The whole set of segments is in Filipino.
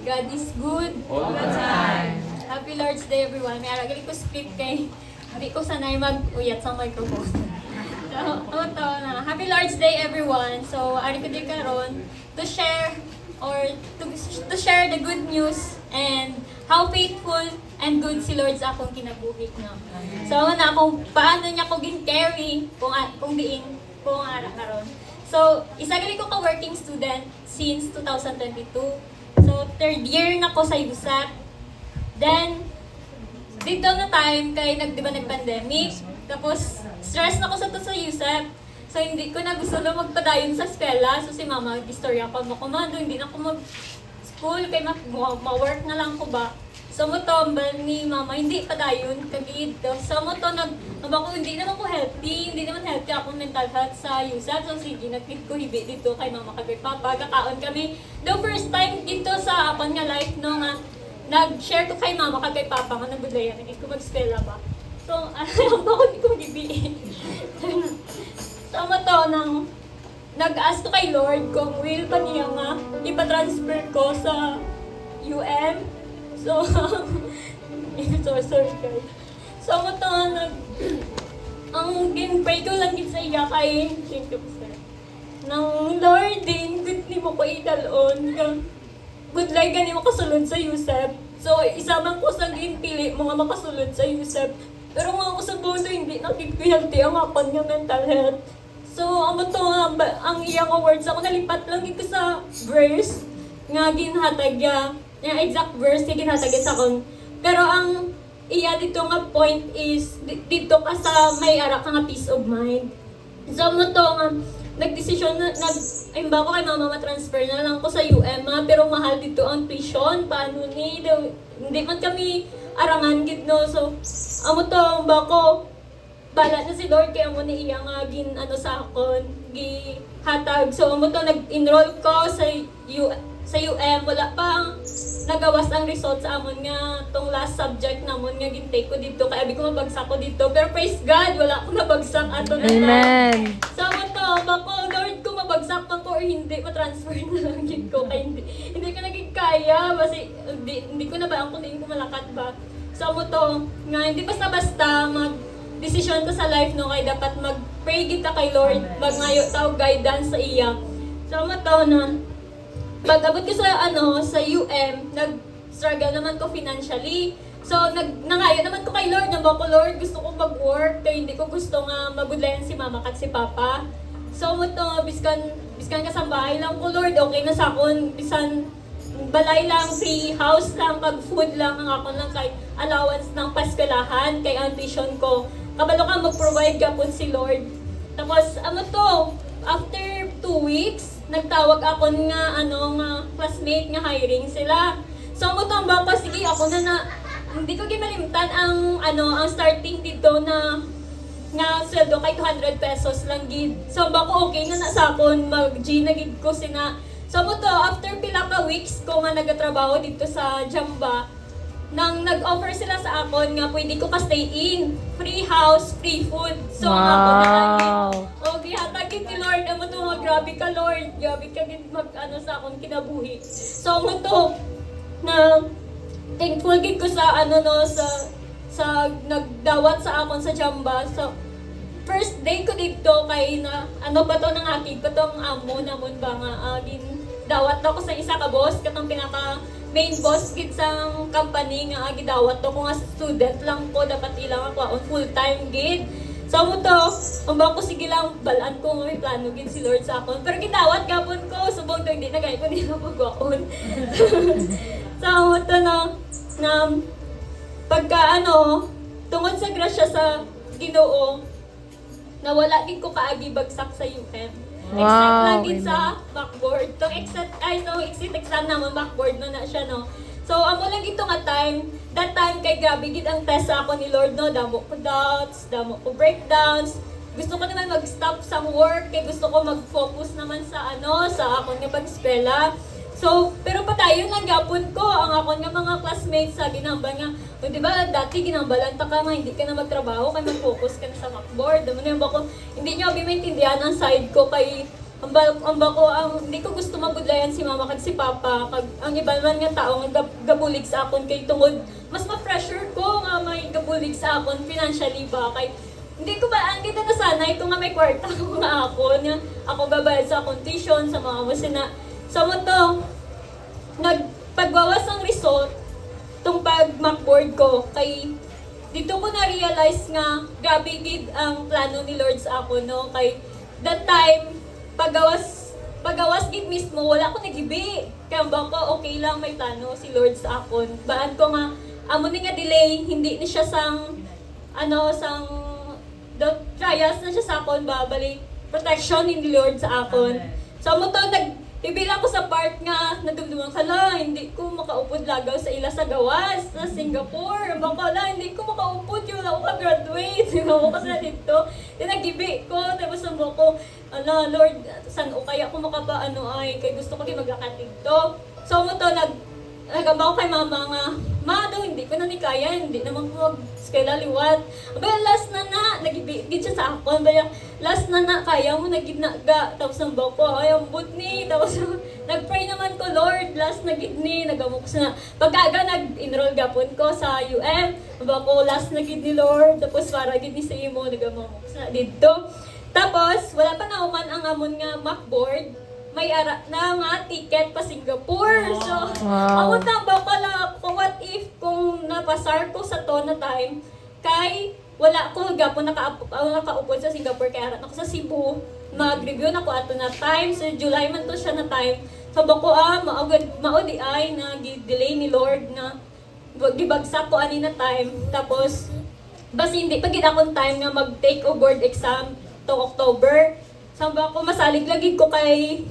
God is good all the time. Happy Lord's Day, everyone. May aragali ko speak kay hindi ko sanay mag-uyat sa microphone. So, ito na. Happy Lord's Day, everyone. So, ari ko din karon to share or to share the good news and how faithful and good si Lord sa akong kinabuhi. No? So, na kung paano niya ko gin-carry kung diin kung ara karon. So, isa gali ko ka-working student since 2022. So, third year na ko sa USAC. Then, dito na time kay di ba nag-pandemic. Tapos, stress na ko sa USAC. So, hindi ko na gusto na magpadayon sa eskwela. So, si mama, istorya pa mo komando, hindi na ako mag-school kay ma-work na lang ko ba. So, mo to, ni mama, hindi padayon kagid. So, mo to, hindi naman ko healthy, hindi naman healthy ako mental health sa USAC. So, sige, nag-fit ko hibi dito kay mama kagay papa. Kakaon kami. The first time dito sa akon nga life, no, nga, nag-share ko kay mama kagay papa, nga nagudlayan, hindi ko mag-eskwela ba. So, ayaw ba ko, hindi ko hibi. So, mo to, nag-ask ko kay Lord kung will pa niya nga ipatransfer ko sa So, sorry guys. So, mo to, ang gin-pray ko lang sa iya kay, thank you sir, nang Lord din, good ni mo ko idalon, good like gani mo kasulod sa USEP. So, isa man ko sa ginpili mga makasulod sa USEP. Pero nga ako sa bodo, hindi nakikuyalti ang apan nga mental health. So, amo to, ang iyang awards ako, nalipat lang ko sa verse nga ginhatag yung exact verse nga ginhatag sa akon. Pero ang iya dito nga point is, dito ka sa may ara ka nga peace of mind. So, amo to nga, nagdesisyon na, imba ko kay mama ma-transfer na lang ko sa pero mahal dito ang tuition, paano ni, hindi man kami arangan gid no. So, amo to, ko, bala na si Lord kay amo ni iya nga sa akon gihatag. So amo to nag-enroll ko sa wala pa nagawas ang result sa amon nga tong last subject namon nga gintake ko dito kay abi ko mabagsak ko dito, pero praise God wala ko nabagsak ato na. Amen. So amo to bako Lord ko mabagsak pa ko or hindi ma-transfer na lang gid ko kay hindi ko naging kaya basi hindi ko na ba ang kunin ko malakat ba. So amo to nga hindi basta-basta desisyon ta sa life no kay dapat mag-pray kita kay Lord, magngayo taw guidance sa iya. So amo to na pag-abot ko sa sa nag-struggle naman ko financially. So nangayo naman ko kay Lord, nabo ko Lord, gusto ko mag-work, kaya hindi ko gusto nga magudlayan si mama at si papa. So amo to biskan kasambahay lang ko Lord, okay na sa akon, bisan balay lang, free house lang, pag-food lang ang akon lang kay allowance ng paskalahan kay ang tuition ko. Kabalo ka mag-provide ka po si Lord. Tapos amo to, after 2 weeks, nagtawag ako nga classmate nga hiring sila. So amo to ba pa sige ako na hindi ko gimalimtan ang starting dito na nga sweldo kay 200 pesos lang gid. So bako okay na sa akon mag-G na gid ko sina. So mo to after pila ka weeks ko nga nagatrabaho dito sa Jamba, nang nag-offer sila sa akon nga pwede ko ka-stay in, free house, free food. So ako na lang gid. O gihatag gid ni Lord amo to, grabe ka Lord, grabe ka gid sa akon kinabuhi. So mo to na thankful gid ko sa sa nagdawat sa akon sa Jamba. So first day ko dito kay na ba to nang akig ko tong amo namon ba nga dawat daw ko sa isa ka boss katong pinaka main boss gid sa company nga gidawat to ko nga student lang ko, dapat ilang ako on full time gid. So mo to umba ko sige lang balaan ko nga may plano gid si Lord sa akon, pero gidawat gapon ko subong to hindi na gay ko nila pagwaon. So mo to na pagka tungod sa grasya sa Ginoo nawala din ko kaagi bagsak sa Except lang din sa backboard. Exit exam naman backboard na siya, no. So, amo lang ito nga time. That time kay grabe gid ang test sa ako ni Lord, no. Damo ko doubts, damo ko breakdowns. Gusto ko naman mag-stop sa work, kay gusto ko mag-focus naman sa sa akon nga pag-eskwela. So, pero patayon lang gapon ko ang akon nga mga classmates sa ginambal nga, di ba dati ginambalan ta ka nga hindi ka na magtrabaho kay mag-focus ka na sa backboard. Damo na ba ko hindi niyo abi maintindihan ang side ko kay hindi ko gusto mabudlayan si mama kag si papa kag ang iba man nga tao nga gabulig sa akon kay tungod mas ma-pressure ko nga may gabulig sa akon financially ba kay hindi ko ba ang kita nasanay ko nga may kwarta ko nga ako nga ako gabayad sa akong tuition sa mga masina sa mo to nagpagbawas ng result tong pag-macboard ko kay dito ko na-realize nga grabe gid ang plano ni Lord sa ako no kay that time pagawas gid mismo wala ko nagibi kaya ba ko okay lang may plano si Lord sa akon baan ko nga amo ni nga delay hindi ni siya sang sang the trials na siya sa akon ba balik protection ni Lord sa akon so mo to Ibila ko sa part nga, nadumduman kala, hindi ko makaupod lagaw sa ila sa gawas, sa Singapore. Bakala, hindi ko makaupod yun, ako ka-graduate. Ako kasi dito. Tinagibi ko, tapos ang ko, Lord, saan o kaya ako kay gusto ko din maglakad dito. So mo to, nagabaw kay mama nga, daw, hindi ko na ni kaya, hindi naman ko mag-skela liwat. Abaya, last na nagibigid siya sa ako. Abaya, last na kaya mo, nagidnaga. Tapos ang bako, ay, ang ni. Tapos, nag-pray naman ko, Lord, last na gidni, nagamok na. Pagkaga, nag-enroll gapon ko sa UM. Bako, last na gidni, Lord. Tapos, para gidni sa imo, nagamok na dito. Tapos, wala pa na uman ang amon nga Macboard. May ara na nga ticket pa Singapore. So, ako tamba pala kung what if kung napasar ko sa to na time kay wala ko gapon nakaupod sa Singapore kay ara ako sa Cebu mag-review na ko ato na time so July man to siya na time. So bako maudi ay na delay ni Lord na gibagsak ko ani na time tapos basi hindi pagid akong time nga mag-take o board exam to October. Samba ko masalig lagi ko kay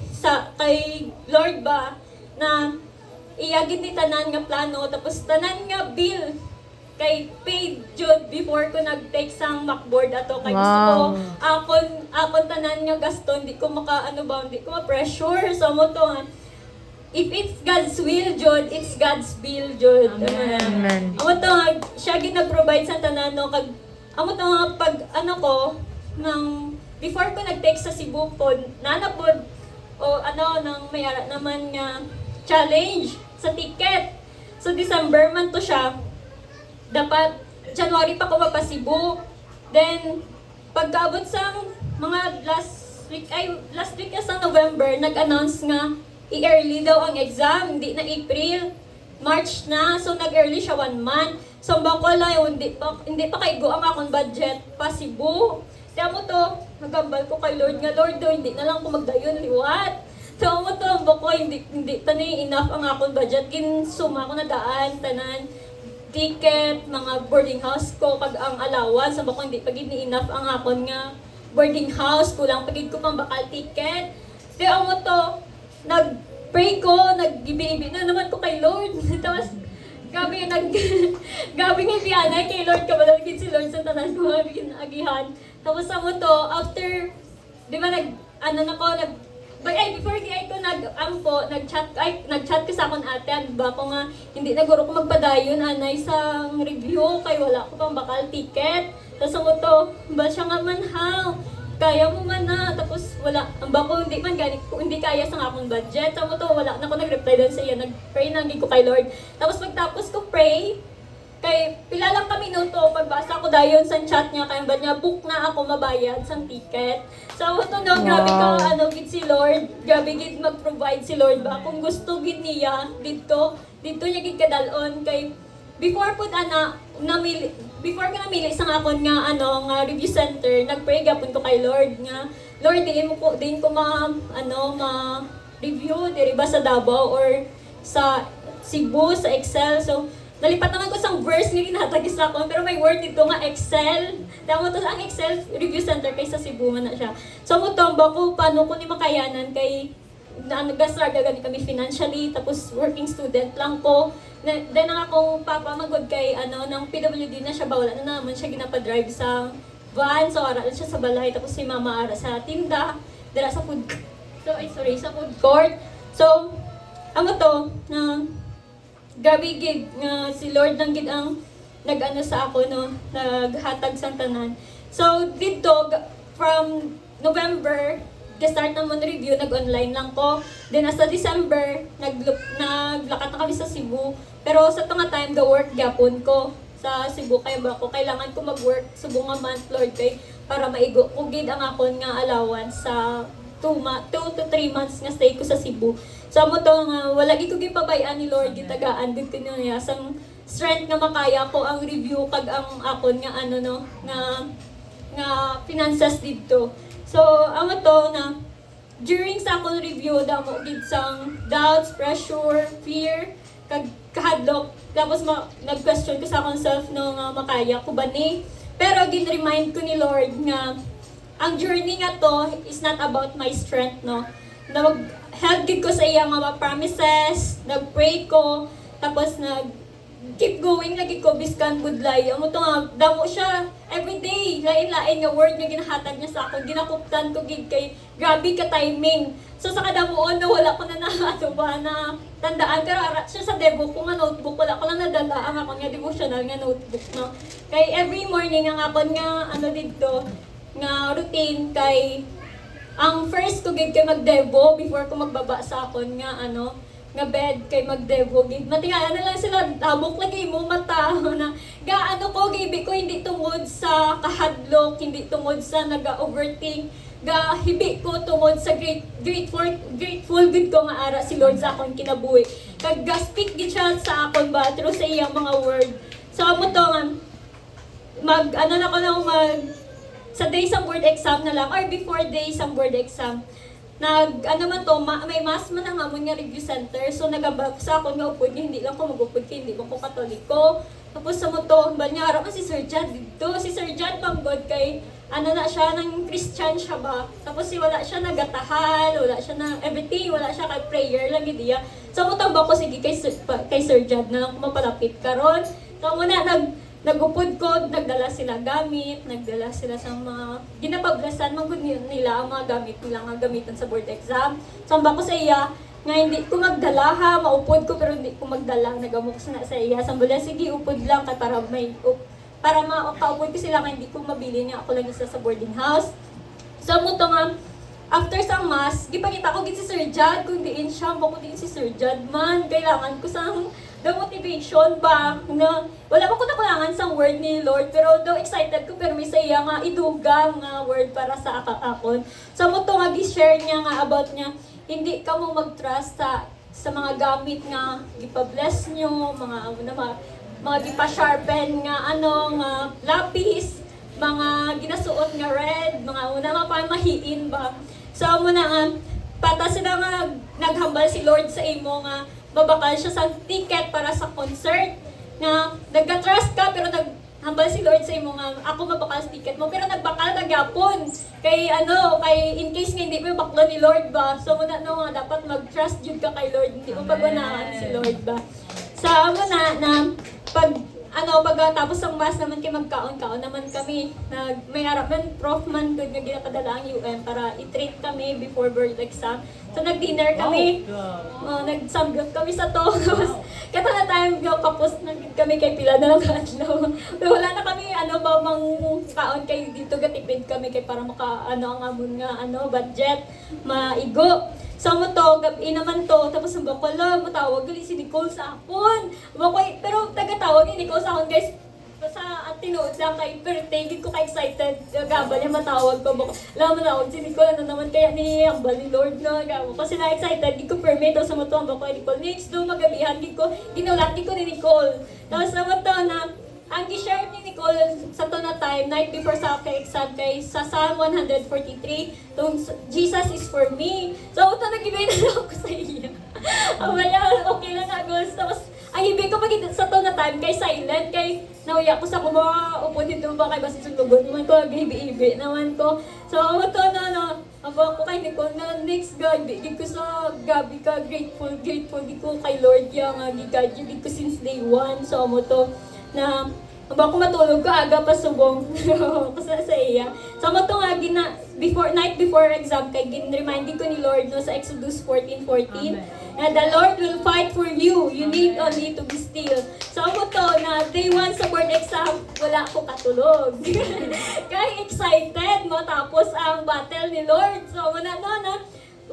Lord ba na iyagid ni tanan nga plano tapos tanan nga bill kay paid jud before ko nag-take sang Macboard ato kay gusto ko akon tanan nga gasto hindi ko hindi ko ma-pressure so mo to if it's God's will jud it's God's bill jud amen amo to siya gid nag-provide sa tanan no kag amo to pag ko nang before ko nag-take sa Cebu pod nanapod nang may ara naman nga challenge sa ticket. So December man to siya. Dapat January pa ko mapasibu. Then pagkaabot sa mga last week sa November nag-announce nga i-early daw ang exam, hindi na April, March na. So nag-early siya 1 month. So bakala hindi pa kay go ang akong budget pa Cebu. Kaya mo to, nagambal ko kay Lord nga, Lord, hindi na lang ko magdayon liwat. So mo to, ko, hindi tani enough ang akong budget. Ginsuma ko na daan, tanan, ticket, mga boarding house ko, pag ang allowance, sa bako hindi pagid ni enough ang akon nga boarding house, kulang pagid ko pang bakal ticket. Kaya mo to, nag-pray ko, nag-gibi-ibi na naman ko kay Lord. Tapos, gabi nga biyanay kay Lord, kabalagin si Lord sa tanan ko, agihan. Tapos sa mo to, after, di ba before di ay ko nag-chat ko sa akong ate, ba ko nga, hindi na guro ko magpadayon, anay sa review, kay wala ko pang bakal ticket. Tapos sa mo to, ba siya nga man how, kaya mo man na, tapos wala, ang bako hindi kaya sa akong budget. Sa mo to, wala na ako nag-reply doon sa iya, nag-pray na ko kay Lord. Tapos pagtapos ko pray, kay pila lang kami minuto pagbasa ko dayon sa chat niya kay ba niya book na ako mabayad sang ticket. So to no grabe ka gid si Lord, grabe gid mag-provide si Lord ba kung gusto gid niya dito niya gid kadalon kay before ko namili sang akon nga nga review center, nagpray gapon ko kay Lord nga Lord din ko ma review diri ba sa Davao or sa Cebu sa Excel. So nalipat naman ko sang verse nga ginatagis na ako, pero may word dito nga Excel. Tama to ang Excel Review Center kaysa Cebu man na siya. So mo tomba ko paano ko ni makayanan kay nag-start gani kami financially tapos working student lang ko. Then ang akong papa magod kay ng PWD na siya wala na naman siya ginapa-drive sa van. So ara siya sa balay tapos si mama ara sa tinda, dira sa food. Sa food court. So amo to na gabi gid nga si Lord lang gid ang nag-ano sa ako no, naghatag sang tanan. So dito from November start na mo review, nag-online lang ko. Then sa December, naglakat na kami sa Cebu. Pero sa tunga time, ga-work gyapon ko sa Cebu. Kaya ba ko, kailangan ko mag-work Cebu nga month, Lord, kay para maigo ko gid ang akon nga allowance sa 2 to 3 months nga stay ko sa Cebu. So mo to nga, wala gid ko gipabayaan ni Lord, gitagaan gid ko niya sang strength nga makaya ko ang review kag ang akon nga ano no, nga finances dito. So, amo to na during sa akong review, damo gid sang doubts, pressure, fear, kag kahadlok. Tapos nag-question ko sa akong self no nga makaya ko ba ni. Pero gin-remind ko ni Lord nga ang journey nga to is not about my strength, no. Nag-help gid ko sa iya nga promises, nag-pray ko, tapos keep going lagi ko biskan budlay. Amo to nga damo siya everyday. Lain-lain nga word nga ginahatag niya sa akon. Ginakuptan ko gid kay grabe ka timing. So sa kadamuon na wala ko na ato ba na tandaan, pero ara siya sa debo ko nga notebook, wala ko lang nadala ang akon nga devotional nga notebook, no. Kay every morning ang akon nga ano dito nga routine kay ang first ko gid kay magdevo before ko magbaba sa akon nga ano nga bed kay magdevo gid. Matingalan na lang sila, habok lagi mo mata na gaano ko gibi ko hindi tungod sa kahadlok, hindi tungod sa naga-overthink, hibi ko tungod sa grateful gid ko nga ara si Lord sa akon kinabuhi. Kag speak gid siya sa akon ba through sa iyang mga word. So amo to nga sa day sa board exam na lang or before day sa board exam. May mas man ang amon nga review center. So nagabak sa akon nga upod nga hindi lang ko magupod kay hindi man ko Katoliko. Tapos sa moto, ba niya araw si Sir John dito. Si Sir John Panggod kay ano na siya nang Christian siya ba. Tapos wala siya nagatahal, wala siya na everything, wala siya kay prayer lang gid iya. So moto ba ko sige kay Sir John na lang mapalapit karon. So muna nagupod ko, nagdala sila gamit, nagdala sila sa mga ginapablasan, manggod nila ang mga gamit nila nga gamitan sa board exam. Samba ko sa iya, nga hindi ko magdala ha, maupod ko pero hindi ko magdala, nagamok sa iya. Samba lang, sige upod lang kay para makaupod ko sila nga hindi ko mabili niya ako lang isa sa boarding house. So mo to nga, after sa mass, gipakita ko gid si Sir Jad, kung diin siya, bako din si Sir Jad man, kailangan ko sa the motivation ba na wala pa ko nakulangan sa word ni Lord pero do excited ko pero may saya nga idugang nga word para sa akon. So mo to nga gi-share niya nga about niya hindi ka mo mag-trust sa mga gamit nga gipa-bless nyo, mga gipa-sharpen nga nga lapis, mga ginasuot nga red, mga mahiin ba. So mo na nga pata sila nga naghambal si Lord sa imo nga babakal siya sa ticket para sa concert na nagka-trust ka pero naghambal si Lord sa imo nga ako mabakal sa ticket mo pero nagbakal ka gyapon kay in case nga hindi mo baklo ni Lord ba. So muna nga dapat mag-trust jud ka kay Lord, hindi mo pagwanahan si Lord ba. Sa na pagkatapos ng mass naman kay magkaon-kaon naman kami. May harap man, prof man good nga ginapadala ang UM para i-treat kami before board exam. So nag-dinner kami, nag-samgyup kami sa to. Kata na time kapos kami kay pila na lang kadlaw. Wala na kami mang kaon kay dito gatipid kami kay para ang amon nga budget maigo. So mo to, gabi naman to, tapos ang bakala, matawag gali si Nicole sa akon. Pero tagatawag ni Nicole sa akon guys, sa tinuod lang kay, pero thank ko ka-excited, gaba niya matawag ko. Alam mo na, si Nicole, naman kaya ni Ambal ni Lord na, gabo. Kasi na-excited, di ko permit, tapos sa mo to, ang bako ni Nicole, next do, magabihan, ginulat ko ni Nicole. Tapos sa mo to na, ang i-share ni Nicole sa to na time, night before sa exam kay sa Psalm 143, tong Jesus is for me. So, ito nag-ibig na ako sa iya. Okay lang nga, girls. Tapos, ang ibig ko pag sa to na time, kay silent, kay nauya ko sa mga upo dito ba, kay basta sulugon naman ko, ibi-ibi naman ko. So, ito aba ko kay Nicole na next God, gig ko sa gabi ka, grateful gig ko kay Lord, yung gigad, gig ko since day 1. So, mo to, na aba ko matulog ka aga pa subong kasi sa iya. So mo to nga night before exam kay gin-reminding ko ni Lord no sa Exodus 14:14. And the Lord will fight for you. You need only to be still. So ako to na day 1 sa board exam, wala ako katulog. Kaya excited mo tapos ang battle ni Lord. So wala na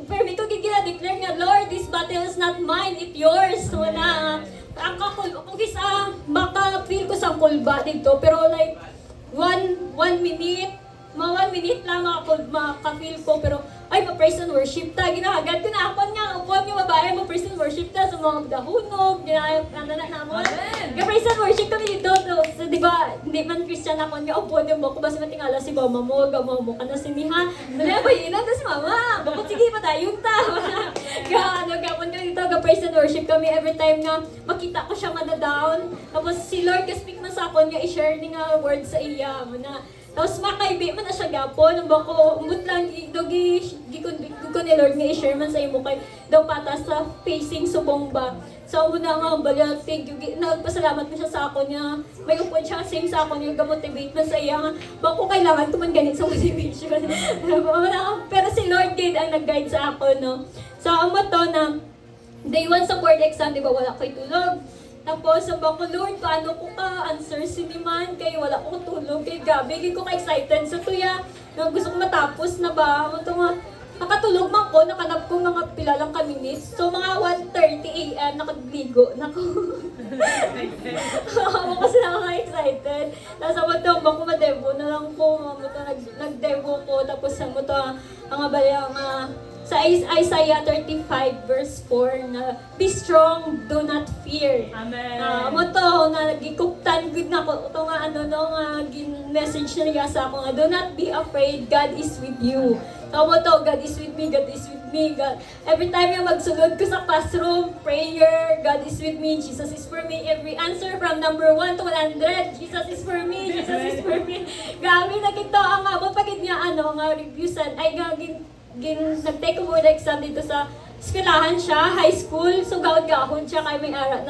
pero dito gigila-declare nga, Lord, this battle is not mine, it's yours. Wala. Ang kisa, maka-feel ko sa kulba dito. Pero like, one minute lang maka-feel ko. Pero, ay, ma-praise and worship ta. Ginahagad ko na upon nga babae, ma-praise and worship ta sa mga dahunog. Praise and worship kami dito. So, di ba, hindi man Christian ako nga, upon yung bako, basta matingala si mama mo, gamaw mo ka na siniha. Dali, bayinan ta si mama. Bakit sige pa tayo ta. Gapon kami dito, praise and worship kami every time nga makita ko siya madadown. Tapos si Lord ka-speak man sa akin nga, i-share ni nga words sa iya. Tapos makaibi man na siya gapon, ang bako, umut lang, gikon ni Lord nga i-share man sa imo kay daw patas sa facing subong ba. So muna nga, balya, thank you, nagpasalamat mo siya sa ako niya, may upon siya, same sa ako niya, gamotivate man sa iya nga, bako kailangan ko man ganit sa motivation. Pero si Lord din ang nag-guide sa ako, no. So amo to na, day 1 sa board exam, di ba wala ko'y tulog. Tapos, sabi ko, Lord, paano ko ka-answer siniman? Kaya wala ko tulog. Kaya gabi, ko ka-excited sa tuya. Gusto ko matapos na ba? Ito nga, nakatulog man ko, nakanap ko mga pilalang minutes. So, mga 1:30 a.m. nakagligo. Ako kasi nakaka-excited. Tapos, ako ito, bako ma-devo na lang ko. Nag-devo ko. Tapos, ako ito, ang abalang, sa Isaiah 35 verse 4 na be strong, do not fear. Amen. Mo to nga gikuptan gud na ko to nga message na niya sa ako nga do not be afraid, God is with you. So mo to, God is with me, God is with me. God. Every time yung magsunod ko sa classroom, prayer, God is with me, Jesus is for me. Every answer from number 1 to 100, Jesus is for me, Jesus is for me. Grabe na kito ang abot pagid niya nga review sad ay nag-take board exam dito sa eskwelahan siya, high school. So gahon siya kay may ara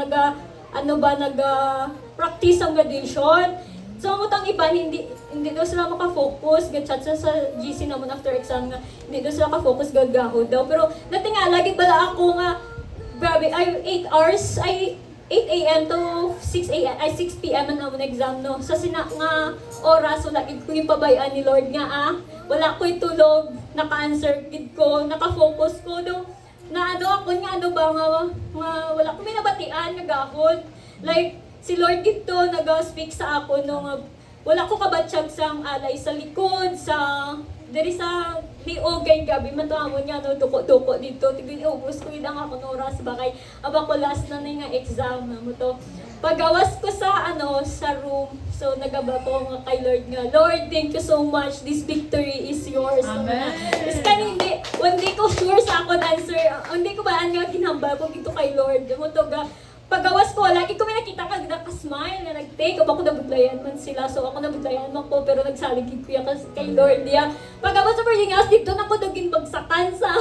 practice ang graduation. So ang utang iba hindi daw sila maka-focus, gachat sa GC naman after exam nga hindi daw sila ka-focus gagahon daw. Pero natingala gid bala ako nga grabe ay 8 hours ay 8 a.m. to 6 p.m. ang exam no. Sa nga oras wala gid ko yung pabayaan ni Lord nga wala ko'y tulog, naka-answer gid ko, naka-focus ko do. Na ako nga wala ko may nabatian nga gahon. Like si Lord gid to nag-speak sa ako no nga wala ko kabatsyag sang alay sa likod sa diri sa liogay gabi man to amon nga no duko dito tigin ubos ko ang ako no oras ba kay aba ko last na nga exam mo to pagawas ko sa sa room so nagaba ko nga kay Lord nga Lord thank you so much this victory is yours. Amen. Is hindi ko sure sa akon answer hindi ko ba nga ginhambal ko dito kay Lord mo to ga pagawas ko, lagi ko may nakita kag nakasmile na nag-take. Ako nabudlayan man sila. So ako nabudlayan man ko, pero nagsaligid ko yan kay Lord niya. Pagawas sa Virgin House, dito na ko daging bagsakan sa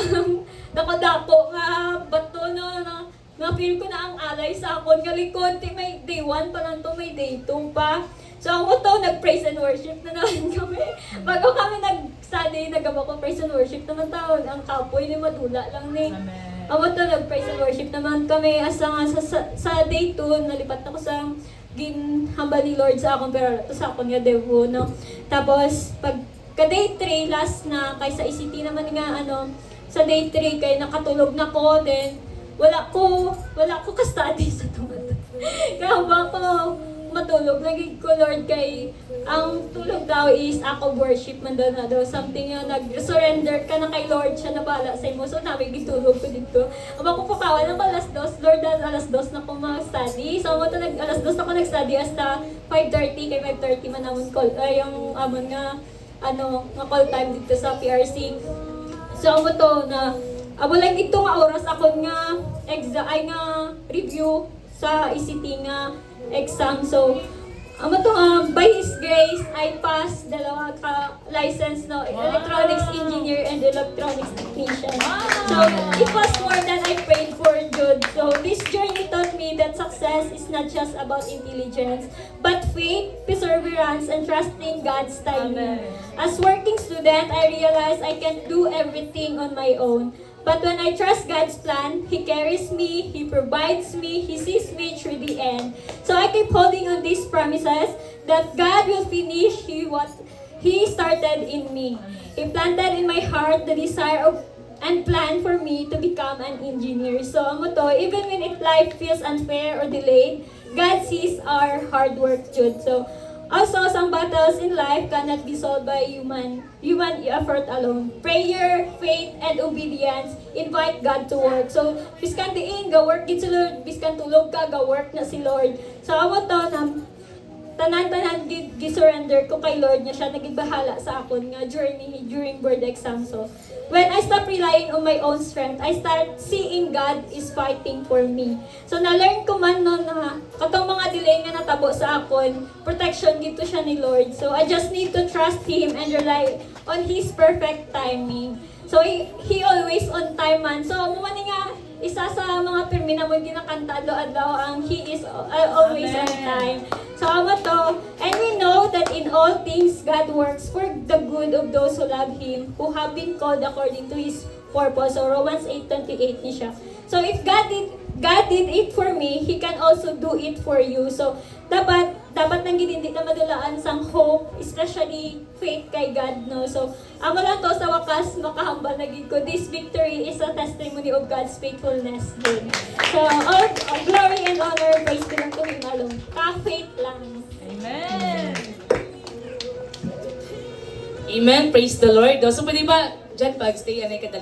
dako-dako nga bato na feel ko na ang alay sa akon. Galikon, may day 1 pa lang to, may day 2 pa. So ako to, nag-praise and worship na naman kami. Bago kami nag-study, nagaba ko praise and worship naman taon. Ang kapoy ni madula lang ni. Amen. Ako to, nag-praise and worship naman kami. Asa nga sa day 2, nalipat ako sa ginhambal ni Lord sa akong pero to sa akong nga devo, no? Tapos, pagka day 3, last na, kay sa ICT naman nga, sa day 3, kay nakatulog na ko, then, wala ko ka-study sa tumat. Kaya ba ko matulog, lagi ko Lord kay ang tulog daw is ako worship man daw na daw something yung nag-surrender ka na kay Lord siya na bala sa imo so namin gitulog ko dito aba ko pakawan ng alas 2 Lord alas 2 na ko mag-study so mo to alas 2 na ko nag-study hasta 5:30 kay 5:30 man namon call yung amon nga nga call time dito sa PRC so mo to na abo lang dito nga oras ako nga nga review sa ICT nga exam. So, by His grace, I passed dalawa ka license, no? Electronics engineer and electronics technician. So, it was more than I prayed for, Jude. So, this journey taught me that success success is not just about intelligence, but faith, perseverance, and trusting God's timing. As working student, I realize I can't do everything on my own. But when I trust God's plan, He carries me, He provides me, He sees me through the end. So I keep holding on these promises that God will finish what He started in me. He planted in my heart the desire of and plan for me to become an engineer. So amo to, even when life feels unfair or delayed, God sees our hard work, Jude. So also, some battles in life cannot be solved by human effort alone. Prayer, faith, and obedience invite God to work. So, biskan diin, ga-work gid si Lord. Biskan tulog ka, ga-work na si Lord. So, amo to, tanan-tanan gi-surrender ko kay Lord niya siya nagigbahala sa akon nga journey during board exam. So, when I stop relying on my own strength, I start seeing God is fighting for me. So, na-learn ko man no na katong mga delay nga natabo sa akon, protection dito siya ni Lord. So, I just need to trust Him and rely on His perfect timing. So, He always on time man. So, mumani nga, isa sa mga pirmi na mo ginakanta doon ang He is always on time. So, amo to, and we know that in all things, God works for the good of those who love Him, who have been called according to His purpose. So, Romans 8:28 ni siya. So, if God did it for me, He can also do it for you. So, dapat nang hindi na madulaan sang hope, especially faith kay God, no? So, amo lang to sa wakas, makahambal na gid ko. This victory is a testimony of God's faithfulness din. So, all glory and honor, praise to lang to Him alone. Ka-faith lang. Amen! Amen! Praise the Lord. So, pwede ba, dyan pag-stay, anay kadali?